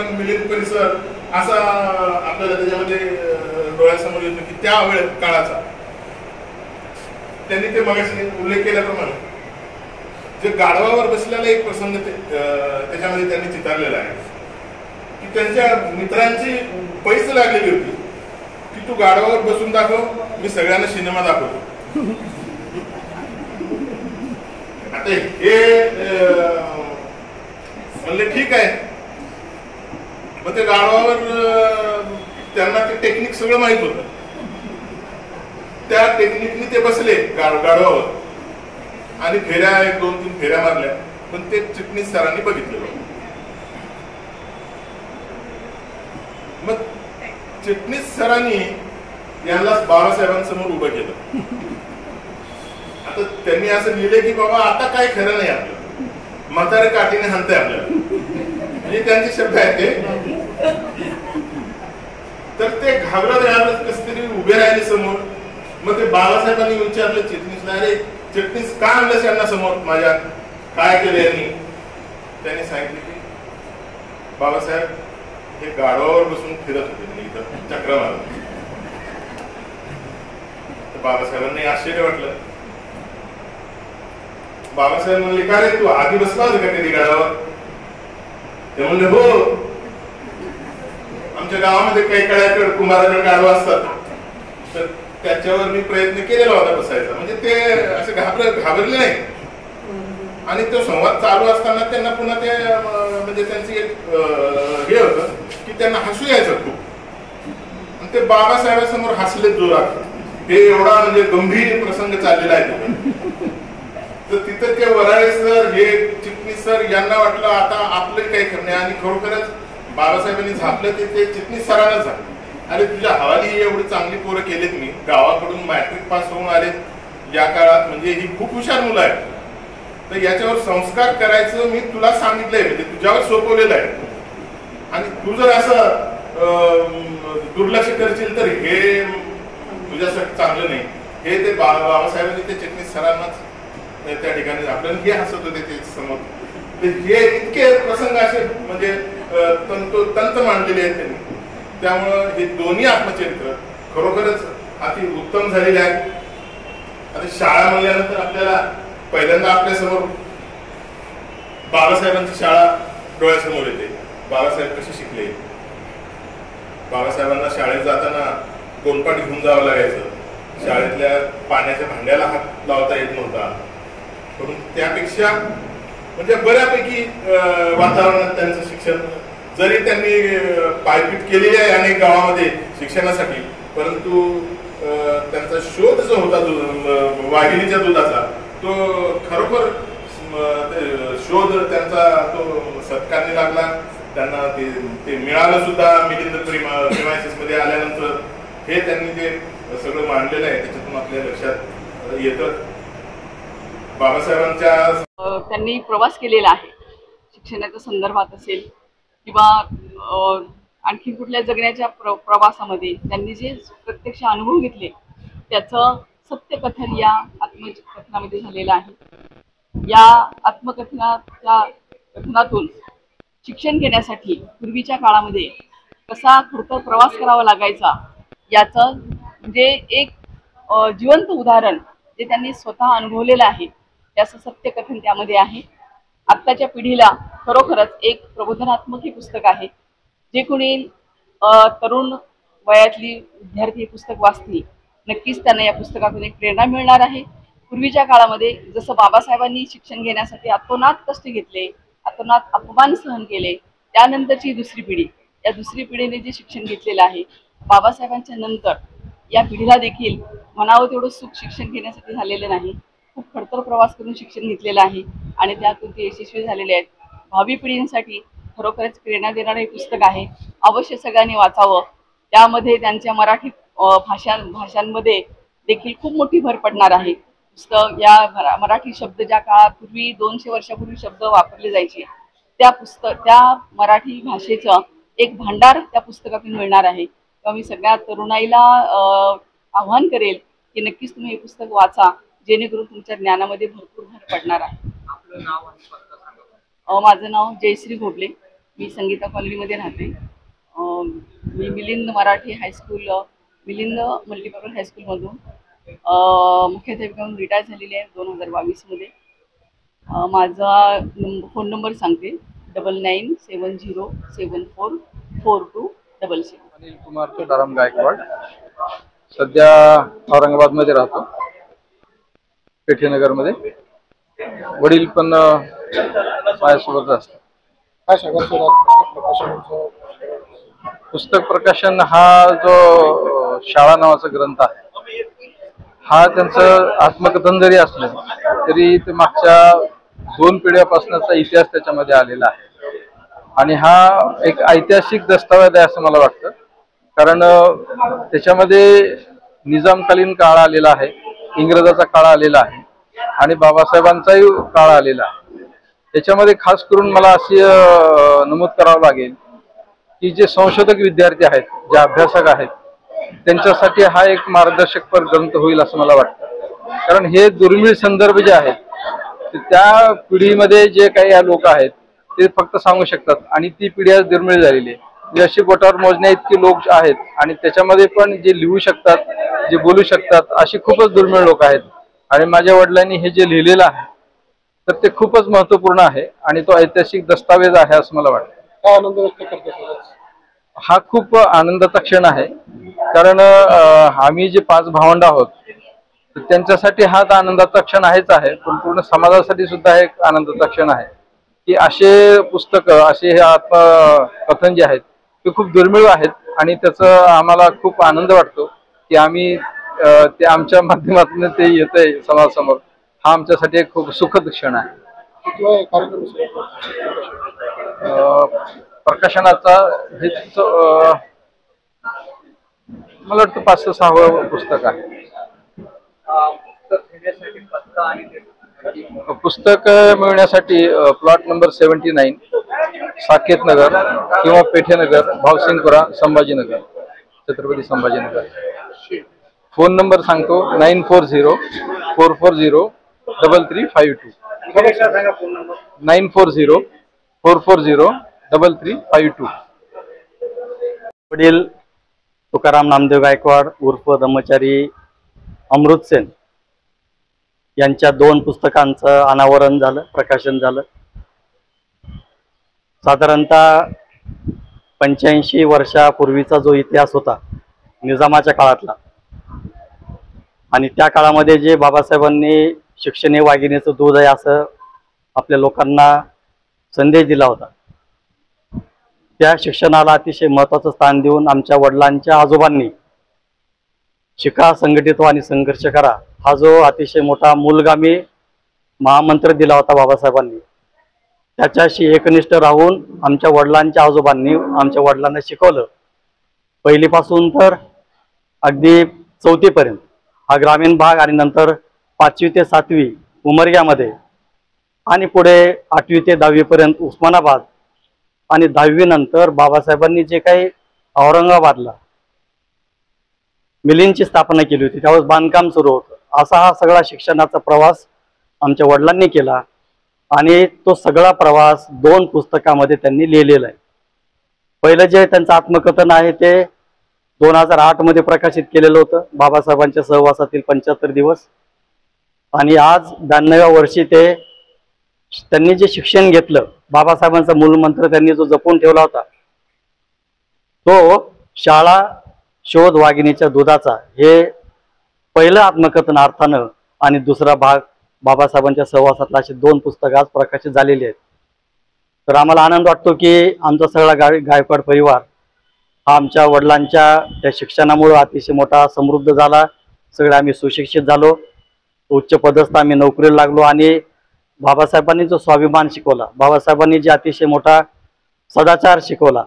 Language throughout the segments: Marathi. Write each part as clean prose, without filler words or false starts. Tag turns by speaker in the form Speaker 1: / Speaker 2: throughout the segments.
Speaker 1: मग मिलिंद परिसर असा आपल्याला त्याच्यामध्ये डोळ्यासमोर येतो की त्या वेळ काळाचा त्यांनी ते मगाशी उल्लेख केल्याप्रमाणे जे गाढवावर बसलेला एक प्रसंग त्याच्यामध्ये त्यांनी चितारलेला आहे की त्यांच्या मित्रांची पैस लागलेली होती की तू गाढवावर बसून दाखव, मी सगळ्यांना सिनेमा दाखवतो. आता हे म्हणले ठीक आहे. मग ते गाढवावर त्यांना ते टेक्निक सगळं माहित होतं. त्या टेक्निकनी ते बसले गाढवावर आणि फेऱ्या 1-2-3 फेऱ्या मारल्या. पण ते चिटणीस सरांनी बघितलं. मग चिटणीस सरांनी यांना बाबासाहेबांसमोर उभं केलं. आता त्यांनी असं लिहिलं की बाबा आता काय खरं नाही आपलं, म्हातारे काठीने हाणते आपल्याला, म्हणजे त्यांचे शब्द आहेत ते. तर ते घाबरत कस तरी उभे राहिले समोर. मग ते बाबासाहेबांनी विचारलं चिटणीसला, अरे चिटणीस का आणलं यांना समोर माझ्या, काय केलं यांनी? त्यांनी सांगितलं की बाबासाहेब हे गाढवावर बसून फिरत होते इथं चक्र मारत. बाबासाहेबांनी आश्चर्य वाटलं. बाबासाहेब म्हणले, का रे तू आधी बसला होता का कधी गाढवावर? ते म्हणले, हो, आमच्या गावामध्ये काही कळ्याकडे कुंभाराकडे गाढवा असतात, तर त्याच्यावर मी प्रयत्न केलेला होता बसायचा. म्हणजे ते असे घाबरले नाही. आणि तो संवाद चालू असताना त्यांना पुन्हा ते म्हणजे त्यांची एक हे होतं की त्यांना हसू यायचं खूप. आणि ते बाबासाहेबांसमोर हसले जोरात. हे एवढा म्हणजे गंभीर प्रसंग चाललेला आहे तिथे. तर तिथं ते वराळे सर, हे चिटणीस सर यांना वाटलं आता आपलं काही करणे. आणि खरोखरच बाबासाहेबांनी झापलं ते चिटणीस सरांनाच झालं. अरे तुझ्या हवाली एवढी चांगली पोरं केलीत, मी गावाकडून मॅट्रिक पास होऊन आले या काळात, म्हणजे ही खूप हुशार मुलं आहेत, तर याच्यावर संस्कार करायचं मी तुला सांगितलंय, म्हणजे तुझ्यावर सोपवलेलं आहे. आणि तू जर असं दुर्लक्ष करशील तर हे तुझ्यासाठी चांगलं नाही. हे ते बाबासाहेबांनी ते चिटणीस सरांनाच त्या ठिकाणी आपल्याला हे हसत होते ते समोर. हे इतके प्रसंग असे म्हणजे तंत मांडलेले आहेत त्यांनी. त्यामुळं हे दोन्ही आत्मचरित्र खरोखरच अति उत्तम झालेले आहेत. आता शाळा म्हणल्यानंतर आपल्याला पहिल्यांदा आपल्या समोर बाबासाहेबांची शाळा डोळ्यासमोर येते. बाबासाहेब कसे शिकले. बाबासाहेबांना शाळेत जाताना गोंडपाट घेऊन जावं लागायचं. शाळेतल्या पाण्याच्या भांड्याला हात लावता येत नव्हता. पण त्यापेक्षा म्हणजे बऱ्यापैकी वातावरणात त्यांचं शिक्षण, जरी त्यांनी पायपीट केलेली आहे अनेक गावामध्ये शिक्षणासाठी, परंतु त्यांचा शोध जो होता वाघिणीच्या दुधाचा, तो खरोखर शोध त्यांचा तो सत्कारणी लागला. त्यांना ते मिळालं सुद्धा मिलिंद प्रिमायसिस मध्ये आल्यानंतर. हे त्यांनी ते सगळं मांडलेलं आहे, त्याच्यातून आपल्या लक्षात येतं. बाबासाहेबांच्या
Speaker 2: त्यांनी प्रवास केलेला आहे, शिक्षणाच्या संदर्भात असेल किंवा आणखी कुठल्या जगण्याच्या प्रवासामध्ये त्यांनी जे प्रत्यक्ष अनुभव घेतले त्याचं सत्यकथन या आत्मकथनामध्ये झालेलं आहे. या आत्मकथनातून शिक्षण घेण्यासाठी पूर्वीच्या काळामध्ये कसा खडतर प्रवास करावा लागायचा याचं म्हणजे एक जिवंत उदाहरण जे त्यांनी स्वतः अनुभवलेलं आहे त्याचं सत्यकथन त्यामध्ये आहे. आत्ताच्या पिढीला खरोखरच एक प्रबोधनात्मक हे पुस्तक आहे. जे कोणी तरुण वयातली विद्यार्थी हे पुस्तक वाचतील नक्कीच त्यांना या पुस्तकातून एक प्रेरणा मिळणार आहे. पूर्वीच्या काळामध्ये जसं बाबासाहेबांनी शिक्षण घेण्यासाठी अतोनात कष्ट घेतले, अतोनात अपमान सहन केले, त्यानंतरची दुसरी पिढी, या दुसरी पिढीने जे शिक्षण घेतलेलं आहे बाबासाहेबांच्या नंतर या पिढीला देखील म्हणावं तेवढं सुख शिक्षण घेण्यासाठी झालेलं नाही. खूप खडतर प्रवास करून शिक्षण घेतलेलं आहे आणि त्यातून ते यशस्वी झालेले आहेत. भावी पिढींसाठी खरोखरच प्रेरणा देणारं हे पुस्तक आहे. अवश्य सगळ्यांनी वाचावं. त्यामध्ये त्यांच्या मराठी भाषांमध्ये देखील खूप मोठी भर पडणार आहे. पुस्तक या मराठी शब्द ज्या काळात पूर्वी 200 वर्षापूर्वी शब्द वापरले जायचे त्या मराठी भाषेचं एक भांडार त्या पुस्तकातून मिळणार आहे. तेव्हा मी सगळ्या तरुणाईला आव्हान करेल की नक्कीच तुम्ही हे पुस्तक वाचा, जेणेकरून तुमच्या ज्ञानामध्ये भरपूर भर पडणार आहे.
Speaker 3: आपलं नाव आणि पत्ता सांगा.
Speaker 2: माझं नाव जयश्री घोबले. मी संगीता कॉलनीमध्ये राहते. मी मिलिंद मराठी हायस्कूल, मिलिंद मल्टीपर्पज हायस्कूलमधून मुख्याध्यापिका म्हणून रिटायर झालेली आहे 2022 मध्ये. माझा फोन नंबर सांगते 9970744277.
Speaker 3: अनिल कुमार तुकाराम गायकवाड. सध्या औरंगाबाद मध्ये राहतो, पेठेनगर मध्ये. वडील पण माझ्यासोबत असतात. पुस्तक प्रकाशन हा जो शाळा नावाचा ग्रंथ आहे, हा त्यांचं आत्मकथन जरी असलं तरी ते मागच्या 2 पिढ्यापासूनचा इतिहास त्याच्यामध्ये आलेला आहे. आणि हा एक ऐतिहासिक दस्तावेज आहे असं मला वाटतं. कारण त्याच्यामध्ये निजामकालीन काळ आलेला आहे, इंग्रजाचा काळ आलेला आहे आणि बाबासाहेबांचाही काळ आलेला आहे. त्याच्यामध्ये खास करून मला अशी नमूद करावं लागेल की जे संशोधक विद्यार्थी आहेत, जे अभ्यासक आहेत, त्यांच्यासाठी हा एक मार्गदर्शकपर ग्रंथ होईल असं मला वाटतं. कारण हे दुर्मिळ संदर्भ जे आहेत त्या पिढीमध्ये जे काही लोक आहेत ते फक्त सांगू शकतात आणि ती पिढी आज दुर्मिळ झालेली आहे. म्हणजे अशी बोटावर मोजण्या इतकी लोक आहेत आणि त्याच्यामध्ये पण जे लिहू शकतात, जे बोलू शकतात, अशी खूपच दुर्मिळ लोक आहेत. आणि माझ्या वडिलांनी हे जे लिहिलेलं आहे तर ते खूपच महत्त्वपूर्ण आहे आणि तो ऐतिहासिक दस्तावेज आहे असं मला वाटतं.
Speaker 4: काय आनंद व्यक्त करतो?
Speaker 3: हा खूप आनंदाचा क्षण आहे. कारण आम्ही जे 5 भावंड आहोत त्यांच्यासाठी हा आनंदाचा क्षण आहेच आहे, पण पूर्ण समाजासाठी सुद्धा एक आनंदाचा क्षण आहे की असे पुस्तकं, असे हे आत्मकथन जे आहेत ते खूप दुर्मिळ आहेत आणि त्याचा आम्हाला खूप आनंद वाटतो की आम्ही ते आमच्या माध्यमातून ते येतंय समाजासमोर. हा आमच्यासाठी एक खूप सुखद क्षण आहे. प्रकाशनाचा हे मला वाटतं 5-6वं पुस्तक आहे. पुस्तक मिळण्यासाठी प्लॉट नंबर 79, साकेत नगर किंवा पेठेनगर, भावसिंगपुरा, संभाजीनगर, छत्रपती संभाजीनगर. फोन नंबर सांगतो 9404403352. 9404403352.
Speaker 5: वडील तुकाराम नामदेव गायकवाड उर्फ ब्रह्मचारी अमृतसेन यांच्या 2 पुस्तकांचं अनावरण झालं, प्रकाशन झालं. साधारणतः 85 वर्षापूर्वीचा जो इतिहास होता निजामाच्या काळातला, आणि त्या काळामध्ये जे बाबासाहेबांनी शिक्षण हे वाघिणीचं दूध आहे असं आपल्या लोकांना संदेश दिला होता, त्या शिक्षणाला अतिशय महत्त्वाचं स्थान देऊन आमच्या वडिलांच्या आजोबांनी शिका, संघटित व्हा आणि संघर्ष करा हा जो अतिशय मोठा मूलगामी महामंत्र दिला होता बाबासाहेबांनी, त्याच्याशी एकनिष्ठ राहून आमच्या वडिलांच्या आजोबांनी आमच्या वडिलांना शिकवलं. पहिलीपासून तर अगदी 4थी पर्यंत हा ग्रामीण भाग, आणि नंतर 5वी ते 7वी उमरग्यामध्ये, आणि पुढे 8वी ते 10वी पर्यंत उस्मानाबाद, आणि 10वी नंतर बाबासाहेबांनी जे काही औरंगाबादला मिलींची स्थापना केली होती त्यावेळेस बांधकाम सुरू होतं. असा हा सगळा शिक्षणाचा प्रवास आमच्या वडिलांनी केला आणि तो सगळा प्रवास 2 पुस्तकामध्ये त्यांनी लिहिलेला आहे. पहिलं जे त्यांचं आत्मकथन आहे ते 2008 मध्ये प्रकाशित केलेलं होतं, बाबासाहेबांच्या सहवासातील 75 दिवस. आणि आज 92व्या वर्षी त्यांनी जे शिक्षण घेतलं, बाबासाहेबांचा मूलमंत्र त्यांनी जो जपून ठेवला होता तो शाळा शोध वाघिणीच्या दुधाचा, हे पहिलं आत्मकथन अर्थानं, आणि दुसरा भाग बाबासाहेबांच्या सहवासातला, असे 2 पुस्तकं आज प्रकाशित झालेली आहेत. तर आम्हाला आनंद वाटतो की आमचा सगळा गायकवाड परिवार हा आमच्या वडिलांच्या त्या शिक्षणामुळे अतिशय मोठा समृद्ध झाला. सगळे आम्ही सुशिक्षित झालो, उच्च पदस्थ आम्ही नोकरीला लागलो, आणि बाबासाहेबांनी जो स्वाभिमान शिकवला, बाबासाहेबांनी जे अतिशय मोठा सदाचार शिकवला,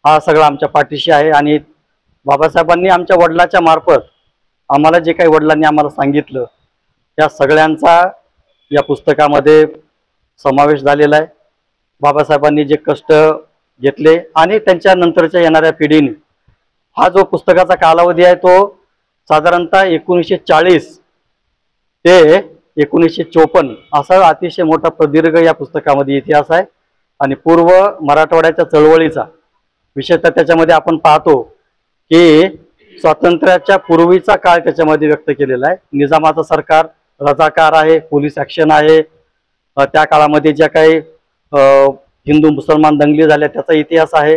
Speaker 5: हा सगळा आमच्या पाठीशी आहे. आणि बाबासाहेबांनी आमच्या वडिलांच्या मार्फत आम्हाला जे काही वडिलांनी आम्हाला सांगितलं त्या सगळ्यांचा या पुस्तकामध्ये समावेश झालेला आहे. बाबासाहेबांनी जे कष्ट घेतले आणि त्यांच्या नंतरच्या येणाऱ्या पिढीने, हा जो पुस्तकाचा कालावधी आहे तो साधारणतः 1940 ते 1954 असा अतिशय मोठा प्रदीर्घ या पुस्तकामध्ये इतिहास आहे. आणि पूर्व मराठवाड्याच्या चळवळीचा विशेषतः त्याच्यामध्ये आपण पाहतो की स्वातंत्र्याच्या पूर्वीचा काळ त्याच्यामध्ये व्यक्त केलेला आहे. निजामाचं सरकार रजाकार आहे, पोलीस ॲक्शन आहे, त्या काळामध्ये ज्या काही हिंदू मुसलमान दंगली झाल्या त्याचा इतिहास आहे,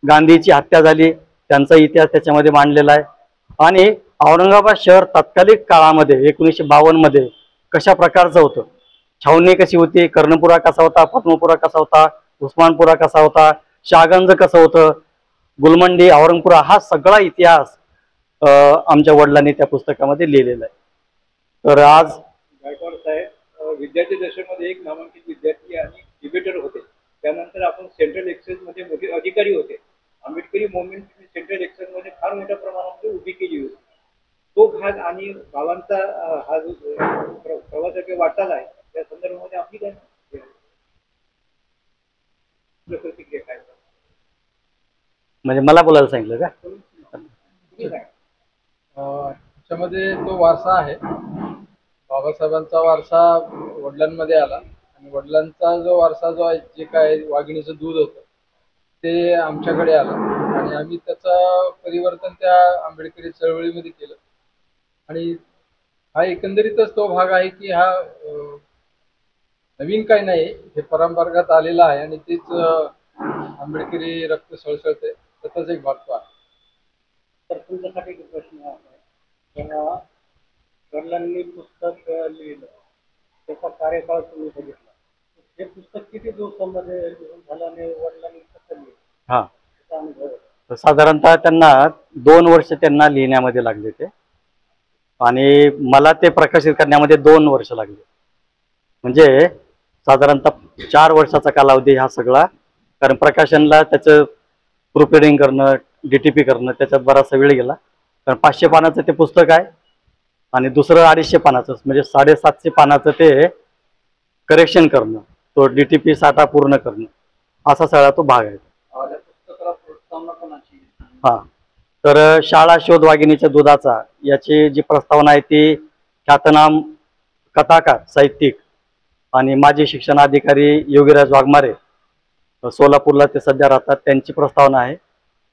Speaker 5: गांधीची हत्या झाली त्यांचा इतिहास त्याच्यामध्ये मांडलेला आहे. आणि औरंगाबाद शहर तत्कालिक काळामध्ये 1952 मध्ये कशा प्रकारचं होतं, छावणी कशी होती, कर्णपुरा कसा होता, पद्मपुरा कसा होता, उस्मानपुरा कसा होता, शहागंज कसं होतं, गुलमंडी, औरंगपुरा, हा सगळा इतिहास आमच्या वडिलांनी त्या पुस्तकामध्ये लिहिलेला आहे. तर आज
Speaker 4: गायकवाड साहेब विद्यार्थी दशेमध्ये एक नामांकित विद्यार्थी आणि डिबेटर होते. त्यानंतर आपण सेंट्रल एक्साइजमध्ये मोठे अधिकारी होते. आंबेडकरी मुवमेंट सेंट्रल एक्साइजमध्ये फार मोठ्या प्रमाणामध्ये उभी केली होती. तो भाग आणि बाबांचा हा जो प्रवासाची वाटचाल आहे त्या संदर्भामध्ये आपली काय प्रतिक्रिया काय?
Speaker 5: म्हणजे मला बोलायला सांगितलं का?
Speaker 3: त्याच्यामध्ये तो वारसा आहे, बाबासाहेबांचा वारसा वडिलांमध्ये आला आणि वडिलांचा जो वारसा जो आहे, जे काय वाघिणीचं दूध होतं ते आमच्याकडे आलं आणि आम्ही त्याचं परिवर्तन त्या आंबेडकरी चळवळीमध्ये केलं. आणि हा एकंदरीतच तो भाग आहे की हा नवीन काही नाही, हे परंपरागत आलेला आहे आणि तेच आंबेडकरी रक्त सळसळते त्याचाच एक भाग तो आहे.
Speaker 4: तर तुमच्यासाठी एक प्रश्न आहे. जेव्हा वडिलांनी पुस्तक लिहिलं त्याचा कार्यकाळ तुम्ही बघितला, हे पुस्तक किती दिवसांमध्ये झालं आणि वडिलांनी कसं लिहिलं
Speaker 5: हा,
Speaker 4: त्याचा अनुभव?
Speaker 5: साधारणतः त्यांना 2 वर्ष त्यांना लिहिण्यामध्ये लागले ते आणि मला ते प्रकाशित करण्यामध्ये 2 वर्ष लागले. म्हणजे साधारणतः 4 वर्षाचा कालावधी हा सगळा, कारण प्रकाशनला त्याचं प्रूफ रिडिंग करणं, DTP करणं त्याच्यात बराचसा वेळ गेला. कारण 500 पानाचं ते पुस्तक आहे आणि दुसरं 250 पानाचं, म्हणजे 750 पानाचं ते करेक्शन करणं, तो DTP साठा पूर्ण करणं, असा सगळा तो भाग आहे. हा, तर शाळा शोध वाघिणीच्या दुधाचा याची जी प्रस्तावना आहे ती ख्यातनाम कथाकार, साहित्यिक आणि माजी शिक्षणाधिकारी योगीराज वाघमारे, सोलापूरला ते सध्या राहतात, त्यांची प्रस्तावना आहे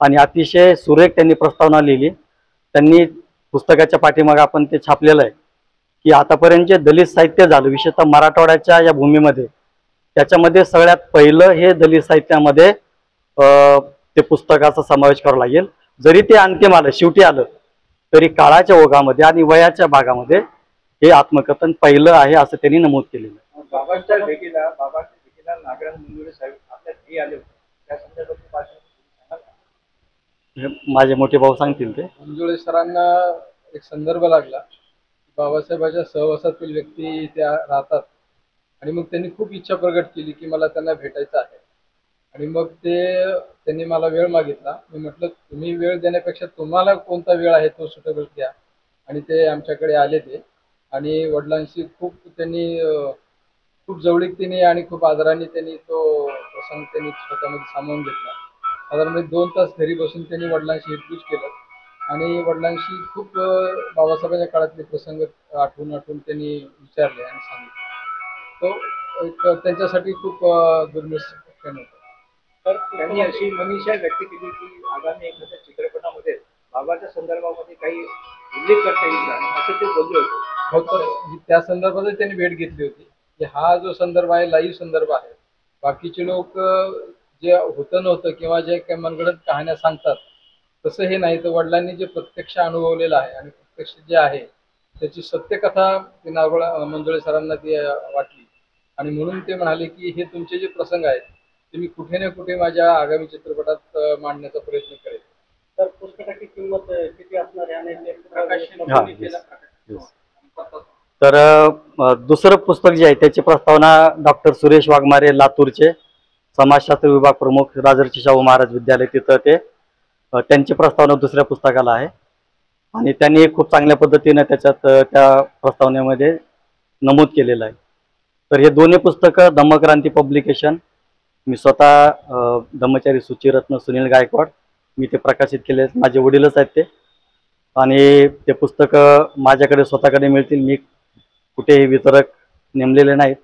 Speaker 5: आणि अतिशय सुरेख त्यांनी प्रस्तावना लिहिली. त्यांनी पुस्तकाच्या पाठीमागे आपण ते छापलेलं आहे की आतापर्यंत जे दलित साहित्य झालं विशेषतः मराठवाड्याच्या या भूमीमध्ये, त्याच्यामध्ये सगळ्यात पहिलं हे दलित साहित्यामध्ये ते पुस्तकाचा समावेश करावा लागेल. जरी ते अंतिम आलं, शेवटी आलं, तरी काळाच्या ओघामध्ये आणि वयाच्या भागामध्ये हे आत्मकथन पहिलं आहे असं त्यांनी नमूद केलेलं आहे.
Speaker 4: बाबांच्या भेटीला नागराज मंजुळे साहेब आपल्या घरी आले होते, त्या संदर्भात
Speaker 5: माझे मोठे भाऊ सांगतील. ते
Speaker 3: मंजुळे सरांना एक संदर्भ लागला, बाबासाहेबांच्या सहवासातील व्यक्ती त्या राहतात आणि मग त्यांनी खूप इच्छा प्रकट केली की मला त्यांना भेटायचं आहे. आणि मग त्यांनी मला वेळ मागितला. मी म्हटलं तुम्ही वेळ देण्यापेक्षा तुम्हाला कोणता वेळ आहे तो सुटेबल घ्या. आणि ते आमच्याकडे आले ते आणि वडिलांशी त्यांनी खूप जवळीकतेने आणि खूप आदराने त्यांनी तो प्रसंग त्यांनी स्वतःमध्ये सामावून घेतला. साधारण 2 तास घरी बसून त्यांनी वडिलांशी हितगुज केलं आणि वडिलांशी खूप बाबासाहेबांच्या काळातले प्रसंग आठवून त्यांनी विचारले आणि सांगितले. तो एक त्यांच्यासाठी खूप दुर्मिळ क्षण होता.
Speaker 4: तर त्यांनी अशी मनीषा व्यक्त केली की आगामी एखाद्या चित्रपटामध्ये बाबाच्या संदर्भामध्ये काही उल्लेख करता येईल का, असं ते बोलले होते.
Speaker 3: हो, तर त्या संदर्भातच त्यांनी भेट घेतली होती की हा जो संदर्भ आहे लाईव्ह संदर्भ आहे. बाकीचे लोक जे होतं नव्हतं किंवा जे काही मनगडत कहाण्या सांगतात तसं हे नाही, तर वडिलांनी जे प्रत्यक्ष अनुभवलेलं आहे आणि प्रत्यक्ष जे आहे त्याची सत्यकथा मंजुळे सरांना ती वाटली आणि म्हणून ते म्हणाले की हे तुमचे जे प्रसंग आहेत ते मी कुठे ना कुठे माझ्या आगामी चित्रपटात मांडण्याचा प्रयत्न करेन.
Speaker 4: तर पुस्तकाची किंमत किती असणार आहे आणि
Speaker 5: तर दुसरं पुस्तक जे आहे त्याची प्रस्तावना डॉक्टर सुरेश वाघमारे, लातूरचे समाजशास्त्र विभाग प्रमुख, राजर्षी शाहू महाराज विद्यालय, तिथं ते त्यांची प्रस्तावना दुसऱ्या पुस्तकाला आहे आणि त्यांनी खूप चांगल्या पद्धतीने त्याच्यात त्या प्रस्तावनेमध्ये नमूद केलेलं आहे. तर हे दोन्ही पुस्तकं धम्मक्रांती पब्लिकेशन, मी स्वतः धम्मचारी सूचिरत्न सुनील गायकवाड, मी ते प्रकाशित केले, माझे वडीलच आहेत ते. आणि ते पुस्तकं माझ्याकडे स्वतःकडे मिळतील, मी कुठेही वितरक नेमलेले नाहीत.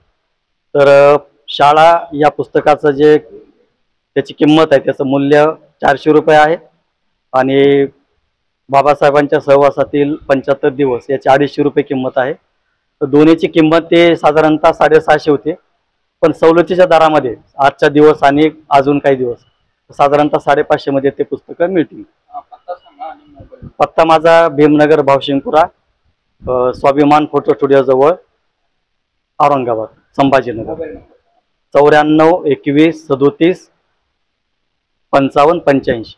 Speaker 5: तर शाळा या पुस्तकाचं जे त्याची किंमत आहे त्याचं मूल्य 400 रुपये आहे आणि बाबासाहेबांच्या सहवासातील 75 दिवस याची 250 रुपये किंमत आहे. तर दोन्हीची किंमत ते साधारणतः 650 होते, पण सवलतीच्या दरामध्ये आजचा दिवस आणि अजून काही दिवस साधारणतः 550 मध्ये ते पुस्तकं मिळतील. पत्ता माझा भीमनगर भावशिंगपुरा, स्वाभिमान फोटो स्टुडिओ जवळ, औरंगाबाद, संभाजीनगर. 94 21 37 55 85.